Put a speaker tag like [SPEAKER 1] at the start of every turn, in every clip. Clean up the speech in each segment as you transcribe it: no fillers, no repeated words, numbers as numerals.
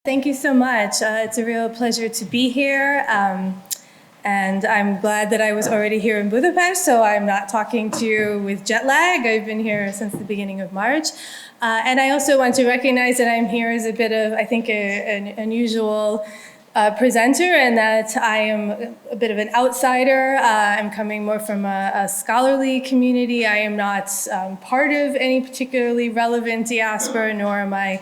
[SPEAKER 1] Thank you so much. It's a real pleasure to be here. And I'm glad that I was already here in Budapest, so I'm not talking to you with jet lag. I've been here since the beginning of March. And I also want to recognize that I'm here as a bit of, I think, an unusual presenter, and that I am a bit of an outsider. I'm coming more from a scholarly community. I am not part of any particularly relevant diaspora, nor am I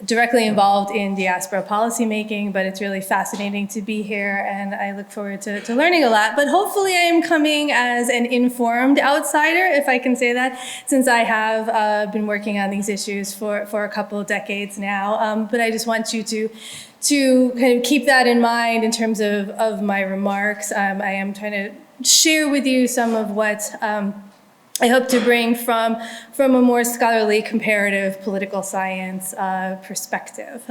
[SPEAKER 1] directly involved in diaspora policymaking, but it's really fascinating to be here, and I look forward to learning a lot. But hopefully I am coming as an informed outsider, if I can say that, since I have been working on these issues for a couple of decades now. But I just want you to kind of keep that in mind in terms of my remarks. I am trying to share with you some of what I hope to bring from a more scholarly, comparative political science perspective.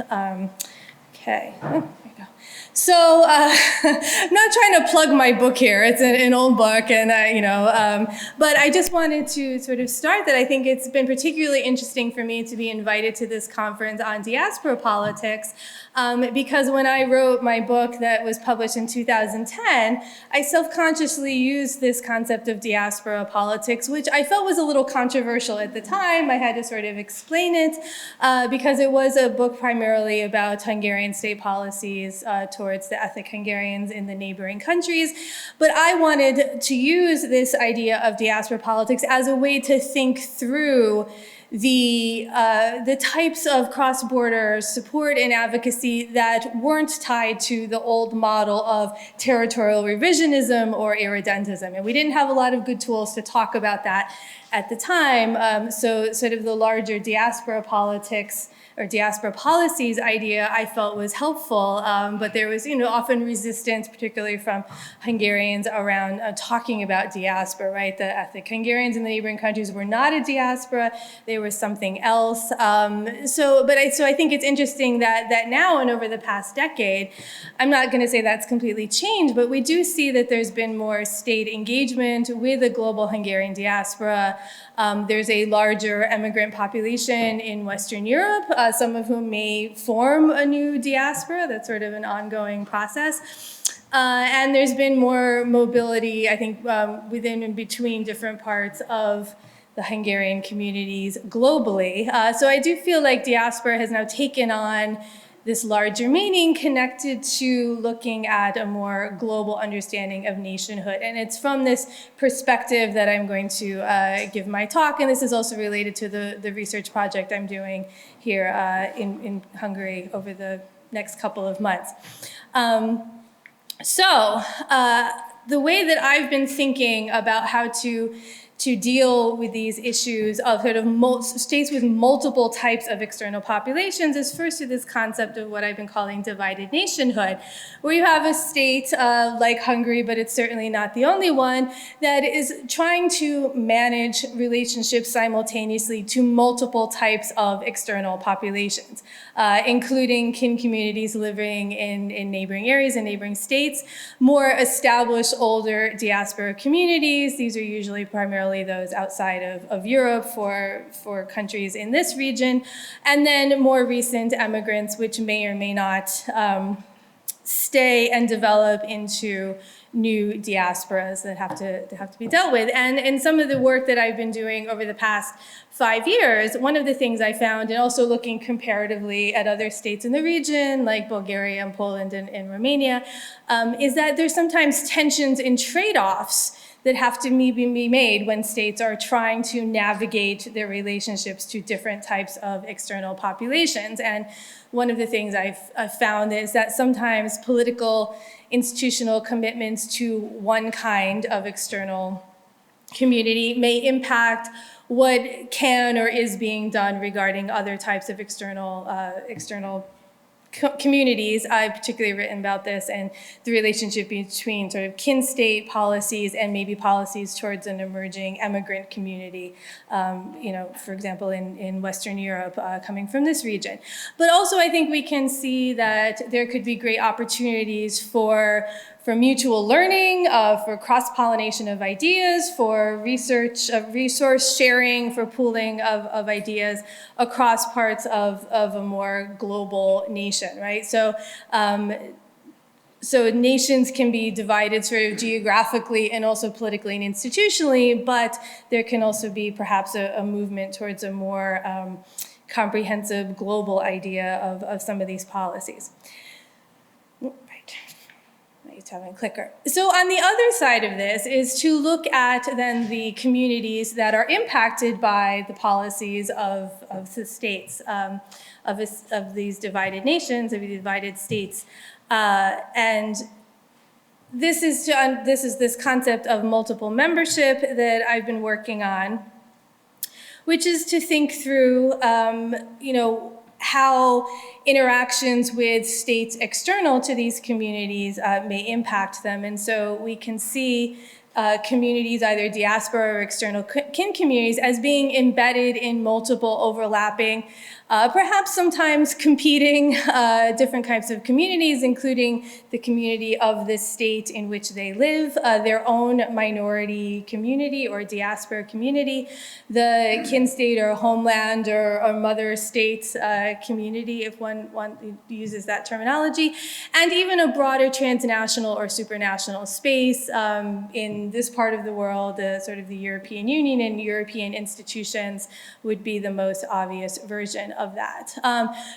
[SPEAKER 1] Okay. Oh, there you go. So I'm not trying to plug my book here. It's an old book, and but I just wanted to sort of start that I think it's been particularly interesting for me to be invited to this conference on diaspora politics, because when I wrote my book that was published in 2010, I self-consciously used this concept of diaspora politics, which I felt was a little controversial at the time. I had to sort of explain it because it was a book primarily about Hungarian state policies towards the ethnic Hungarians in the neighboring countries. But I wanted to use this idea of diaspora politics as a way to think through the types of cross-border support and advocacy that weren't tied to the old model of territorial revisionism or irredentism. And we didn't have a lot of good tools to talk about that at the time. So sort of the larger diaspora politics or diaspora policies idea I felt was helpful, but there was often resistance, particularly from Hungarians, around talking about diaspora, right? The ethnic Hungarians in the neighboring countries were not a diaspora, they were something else. So I think it's interesting that now and over the past decade, I'm not gonna say that's completely changed, but we do see that there's been more state engagement with a global Hungarian diaspora. There's a larger immigrant population in Western Europe, some of whom may form a new diaspora. That's sort of an ongoing process. And there's been more mobility, I think, within and between different parts of the Hungarian communities globally. So I do feel like diaspora has now taken on this larger meaning connected to looking at a more global understanding of nationhood. And it's from this perspective that I'm going to give my talk, and this is also related to the research project I'm doing here in Hungary over the next couple of months. So the way that I've been thinking about how to deal with these issues of sort of states with multiple types of external populations is first to this concept of what I've been calling divided nationhood, where you have a state like Hungary, but it's certainly not the only one, that is trying to manage relationships simultaneously to multiple types of external populations, including kin communities living in neighboring areas and neighboring states, more established older diaspora communities. These are usually primarily those outside of Europe for countries in this region, and then more recent immigrants, which may or may not stay and develop into new diasporas that have to be dealt with. And in some of the work that I've been doing over the past 5 years, one of the things I found, and also looking comparatively at other states in the region, like Bulgaria and Poland and Romania, is that there's sometimes tensions and trade-offs that have to be made when states are trying to navigate their relationships to different types of external populations. And one of the things I've found is that sometimes political institutional commitments to one kind of external community may impact what can or is being done regarding other types of external communities. I've particularly written about this and the relationship between sort of kin state policies and maybe policies towards an emerging immigrant community, for example, in Western Europe, coming from this region. But also I think we can see that there could be great opportunities for mutual learning, for cross-pollination of ideas, for resource sharing, for pooling of ideas across parts of a more global nation, right? So nations can be divided sort of geographically and also politically and institutionally, but there can also be perhaps a movement towards a more comprehensive global idea of some of these policies. Right. It's having a clicker. So on the other side of this is to look at then the communities that are impacted by the policies of the states, of these divided nations, of these divided states. And this is this concept of multiple membership that I've been working on, which is to think through, how interactions with states external to these communities may impact them. And so we can see communities, either diaspora or external kin communities, as being embedded in multiple overlapping, perhaps sometimes competing different types of communities, including the community of the state in which they live, their own minority community or diaspora community, the kin state or homeland or mother state community, if one uses that terminology, and even a broader transnational or supranational space in this part of the world, sort of the European Union and European institutions would be the most obvious version of that.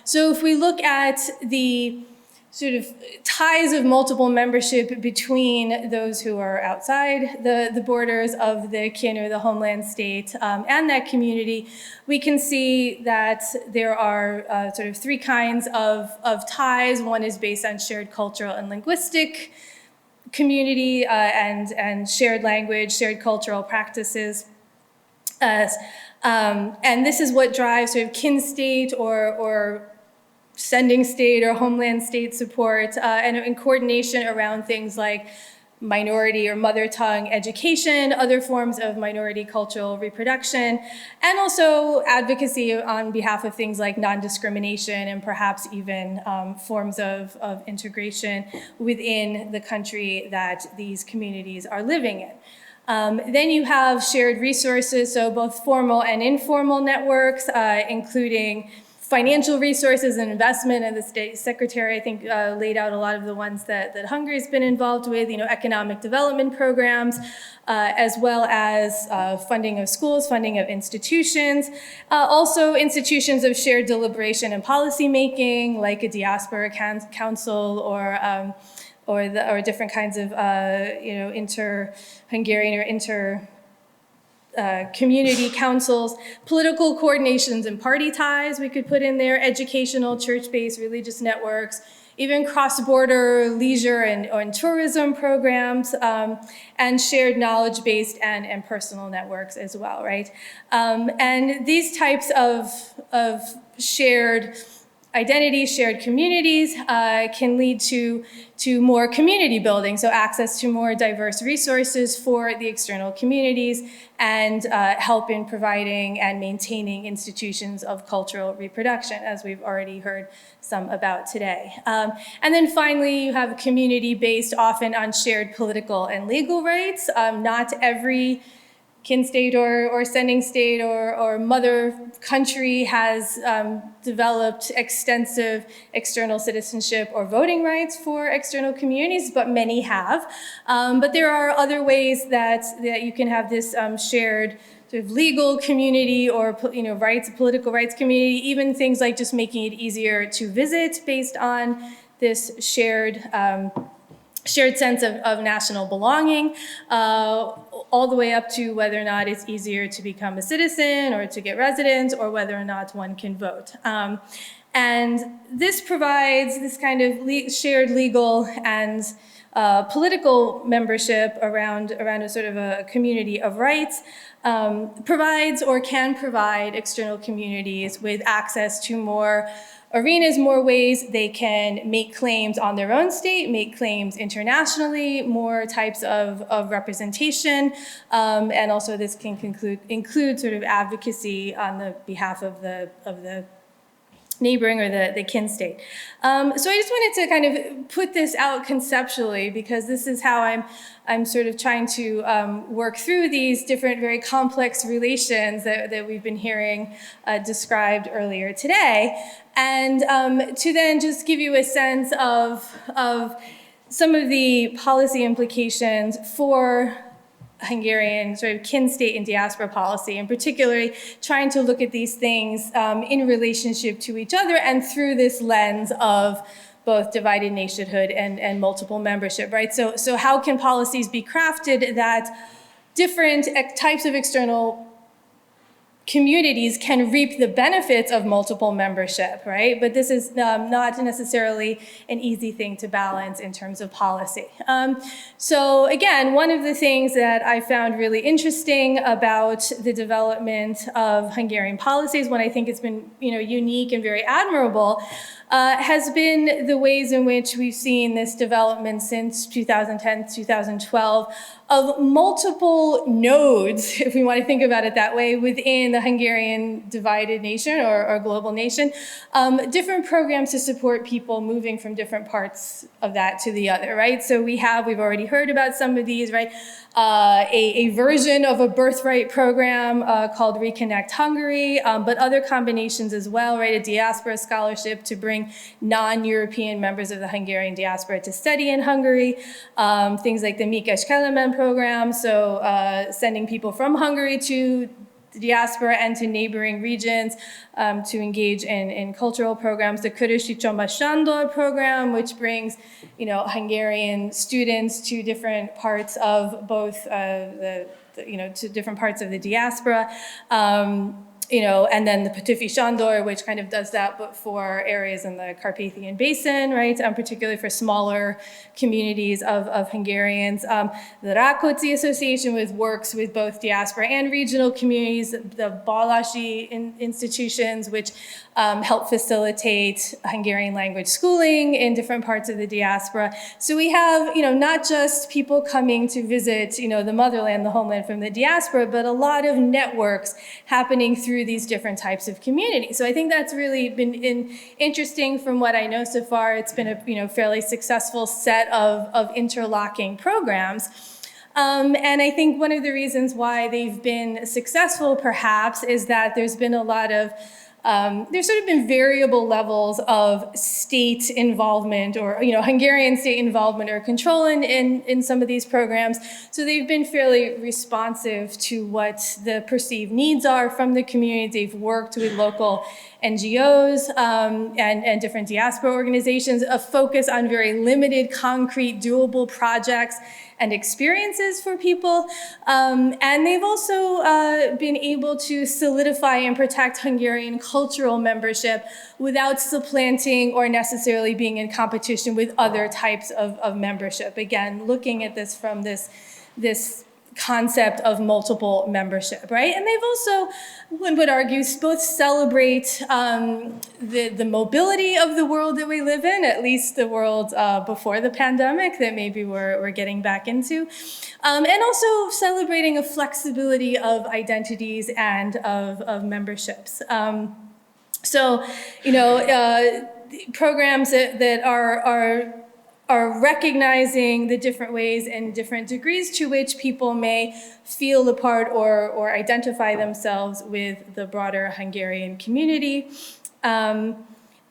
[SPEAKER 1] So if we look at the sort of ties of multiple membership between those who are outside the borders of the kin or the homeland state and that community, we can see that there are sort of three kinds of ties. One is based on shared cultural and linguistic community and shared language, shared cultural practices. And this is what drives sort of kin state or sending state or homeland state support and in coordination around things like minority or mother tongue education, other forms of minority cultural reproduction, and also advocacy on behalf of things like non-discrimination and perhaps even forms of integration within the country that these communities are living in. Then you have shared resources, so both formal and informal networks, including financial resources and investment, and the state secretary, I think, laid out a lot of the ones that Hungary's been involved with, economic development programs, as well as funding of schools, funding of institutions, also institutions of shared deliberation and policy making, like a diaspora council or different kinds of inter-Hungarian or inter-community councils, political coordinations and party ties we could put in there, educational, church-based, religious networks, even cross-border leisure and tourism programs, and shared knowledge-based and personal networks as well, right? And these types of shared identities, shared communities can lead to more community building, so access to more diverse resources for the external communities and help in providing and maintaining institutions of cultural reproduction, as we've already heard some about today. And then finally, you have a community based often on shared political and legal rights. Not every kin state or sending state or mother country has developed extensive external citizenship or voting rights for external communities, but many have. But there are other ways that you can have this shared sort of legal community or political rights community, even things like just making it easier to visit based on this shared sense of national belonging, all the way up to whether or not it's easier to become a citizen or to get residence or whether or not one can vote. And this provides this kind of shared legal and political membership around a sort of a community of rights, provides or can provide external communities with access to more arenas, more ways they can make claims on their own state, make claims internationally, more types of representation, and also this can include sort of advocacy on the behalf of the neighboring or the kin state. So I just wanted to kind of put this out conceptually, because this is how I'm sort of trying to work through these different very complex relations that we've been hearing described earlier today, and to then just give you a sense of some of the policy implications for Hungarian sort of kin state and diaspora policy, and particularly trying to look at these things in relationship to each other and through this lens of both divided nationhood and multiple membership, right? So how can policies be crafted that different types of external communities can reap the benefits of multiple membership, right? But this is not necessarily an easy thing to balance in terms of policy. So again, one of the things that I found really interesting about the development of Hungarian policies, when I think it's been unique and very admirable, has been the ways in which we've seen this development since 2010, 2012, of multiple nodes, if we want to think about it that way, within the Hungarian divided nation or global nation, different programs to support people moving from different parts of that to the other, right? So we've already heard about some of these, right? A version of a birthright program called Reconnect Hungary, but other combinations as well, right? A diaspora scholarship to bring non-European members of the Hungarian diaspora to study in Hungary, things like the Mikes Kelemen program, so sending people from Hungary to the diaspora and to neighboring regions to engage in cultural programs. The Körösi Csoma Sándor program, which brings Hungarian students to different parts of both to different parts of the diaspora. And then the Petőfi Sándor, which kind of does that, but for areas in the Carpathian Basin, right? Particularly for smaller communities of Hungarians. The Rákóczi Association works with both diaspora and regional communities. The Balási institutions, which help facilitate Hungarian language schooling in different parts of the diaspora. So we have, not just people coming to visit, the motherland, the homeland from the diaspora, but a lot of networks happening through these different types of communities. So I think that's really been interesting from what I know so far. It's been a fairly successful set of interlocking programs. And I think one of the reasons why they've been successful, perhaps, is that there's been a lot of there's sort of been variable levels of state involvement or, Hungarian state involvement or control in some of these programs. So they've been fairly responsive to what the perceived needs are from the community. They've worked with local NGOs and different diaspora organizations, a focus on very limited, concrete, doable projects and experiences for people. And they've also been able to solidify and protect Hungarian cultural membership without supplanting or necessarily being in competition with other types of membership. Again, looking at this from this concept of multiple membership, right? And they've also, one would argue, both celebrate the mobility of the world that we live in, at least the world before the pandemic that maybe we're getting back into, and also celebrating a flexibility of identities and of memberships. Programs that are recognizing the different ways and different degrees to which people may feel a part or identify themselves with the broader Hungarian community,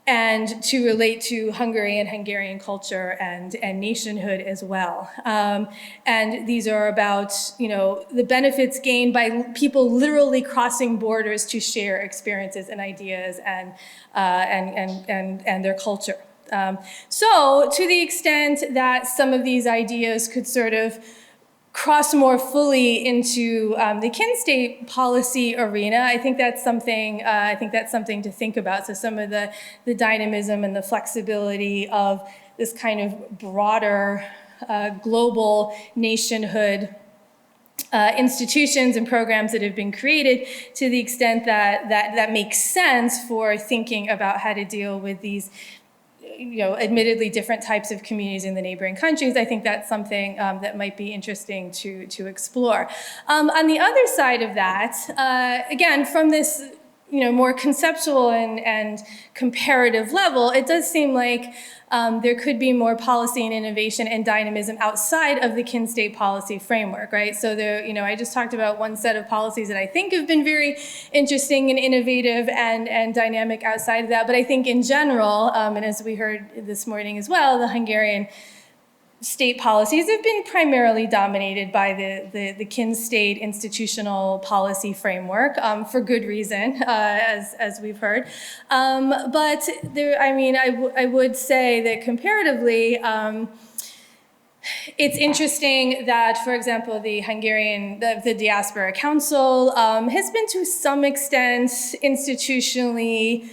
[SPEAKER 1] and to relate to Hungary and Hungarian culture and nationhood as well. And these are about, the benefits gained by people literally crossing borders to share experiences and ideas and their culture. So to the extent that some of these ideas could sort of cross more fully into the kin state policy arena, I think that's something to think about. So some of the dynamism and the flexibility of this kind of broader global nationhood institutions and programs that have been created, to the extent that makes sense for thinking about how to deal with these admittedly different types of communities in the neighboring countries. I think that's something that might be interesting to explore. On the other side of that, again, from this more conceptual and comparative level, it does seem like there could be more policy and innovation and dynamism outside of the kin state policy framework, right? So I just talked about one set of policies that I think have been very interesting and innovative and dynamic outside of that. But I think in general, and as we heard this morning as well, the Hungarian state policies have been primarily dominated by the kin state institutional policy framework for good reason, as we've heard. But there, I would say that comparatively, it's interesting that, for example, the Diaspora Council has been to some extent institutionally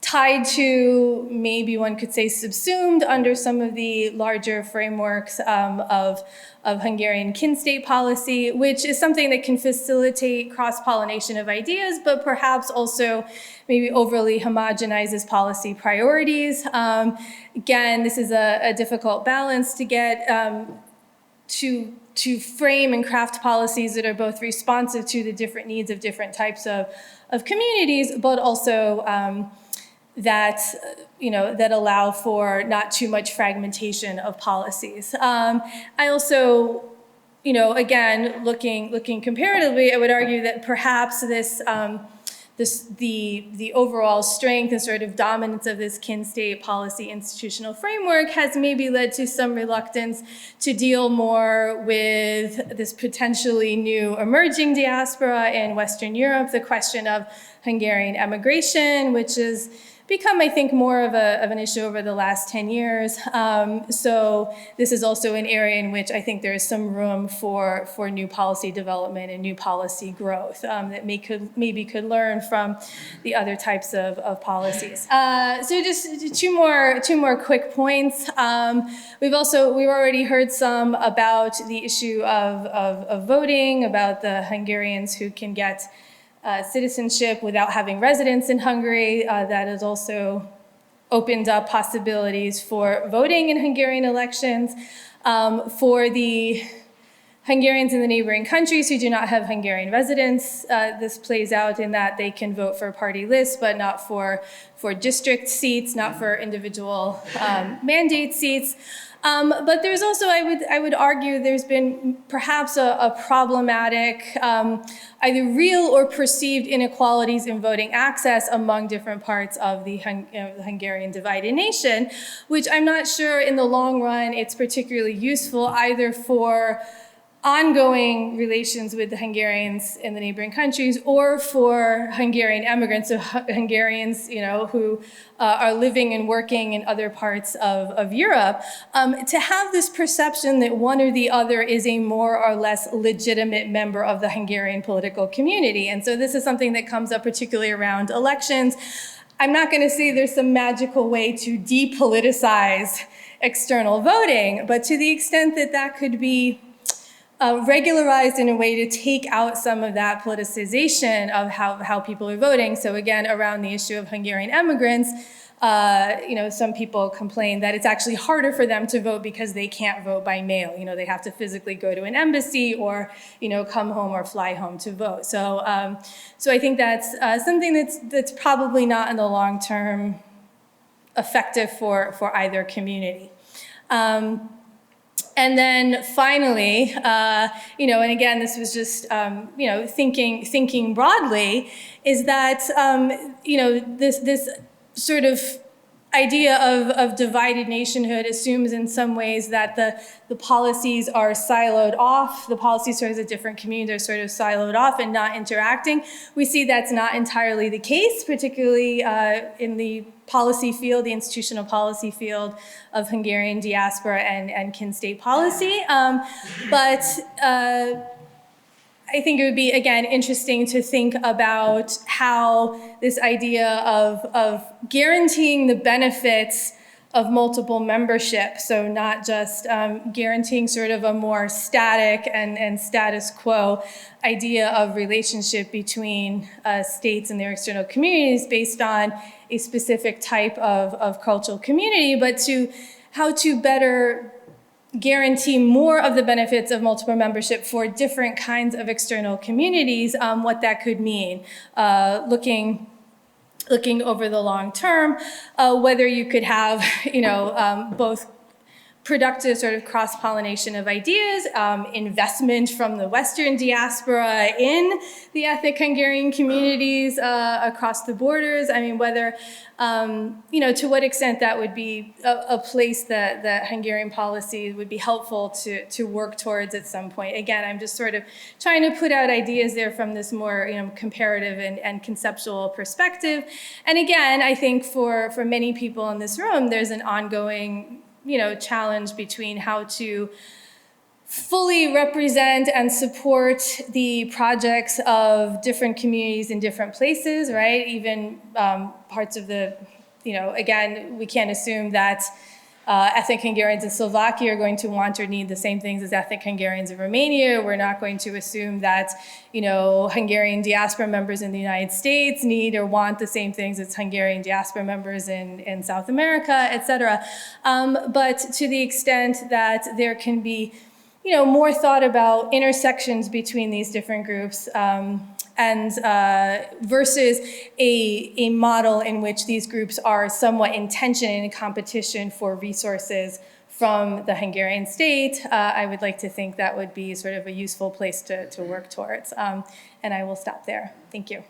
[SPEAKER 1] tied to, maybe one could say subsumed under some of the larger frameworks of Hungarian kin state policy, which is something that can facilitate cross-pollination of ideas, but perhaps also maybe overly homogenizes policy priorities. Again, this is a difficult balance to get to frame and craft policies that are both responsive to the different needs of different types of communities, but also that allow for not too much fragmentation of policies. I also, again, looking comparatively, I would argue that perhaps the overall strength and sort of dominance of this kin state policy institutional framework has maybe led to some reluctance to deal more with this potentially new emerging diaspora in Western Europe, the question of Hungarian emigration, which has become, I think, more of an issue over the last 10 years. So this is also an area in which I think there is some room for new policy development and new policy growth that maybe could learn from the other types of policies. So just two more quick points. We've already heard some about the issue of voting, about the Hungarians who can get citizenship without having residence in Hungary. That has also opened up possibilities for voting in Hungarian elections. For the Hungarians in the neighboring countries who do not have Hungarian residence, this plays out in that they can vote for party lists, but not for district seats, not for individual mandate seats. But there's also, I would argue, there's been perhaps a problematic, either real or perceived inequalities in voting access among different parts of the Hungarian divided nation, which I'm not sure in the long run it's particularly useful either for ongoing relations with the Hungarians in the neighboring countries or for Hungarian immigrants, so Hungarians, who are living and working in other parts of Europe, to have this perception that one or the other is a more or less legitimate member of the Hungarian political community. And so this is something that comes up particularly around elections. I'm not going to say there's some magical way to depoliticize external voting, but to the extent that that could be regularized in a way to take out some of that politicization of how people are voting. So again, around the issue of Hungarian immigrants, some people complain that it's actually harder for them to vote because they can't vote by mail. They have to physically go to an embassy or, come home or fly home to vote. So I think that's something that's probably not in the long term effective for either community. And then finally, and again, this was just, thinking broadly, is that, this sort of idea of divided nationhood assumes in some ways that the policies are siloed off, the policies towards a different community are sort of siloed off and not interacting. We see that's not entirely the case, particularly in the policy field, the institutional policy field of Hungarian diaspora and kin state policy. But I think it would be, again, interesting to think about how this idea of guaranteeing the benefits of multiple membership, so not just guaranteeing sort of a more static and status quo idea of relationship between states and their external communities based on a specific type of cultural community, but to how to better guarantee more of the benefits of multiple membership for different kinds of external communities, what that could mean. Looking looking over the long term, whether you could have, both productive sort of cross-pollination of ideas, investment from the Western diaspora in the ethnic Hungarian communities across the borders. I mean, whether, to what extent that would be a place that Hungarian policy would be helpful to work towards at some point. Again, I'm just sort of trying to put out ideas there from this more, comparative and conceptual perspective. And again, I think for many people in this room, there's an ongoing challenge between how to fully represent and support the projects of different communities in different places, right? Even parts of the, again, we can't assume that ethnic Hungarians in Slovakia are going to want or need the same things as ethnic Hungarians in Romania. We're not going to assume that, Hungarian diaspora members in the United States need or want the same things as Hungarian diaspora members in South America, et cetera. But to the extent that there can be, more thought about intersections between these different groups, and versus a model in which these groups are somewhat in tension and in competition for resources from the Hungarian state, I would like to think that would be sort of a useful place to work towards. And I will stop there. Thank you.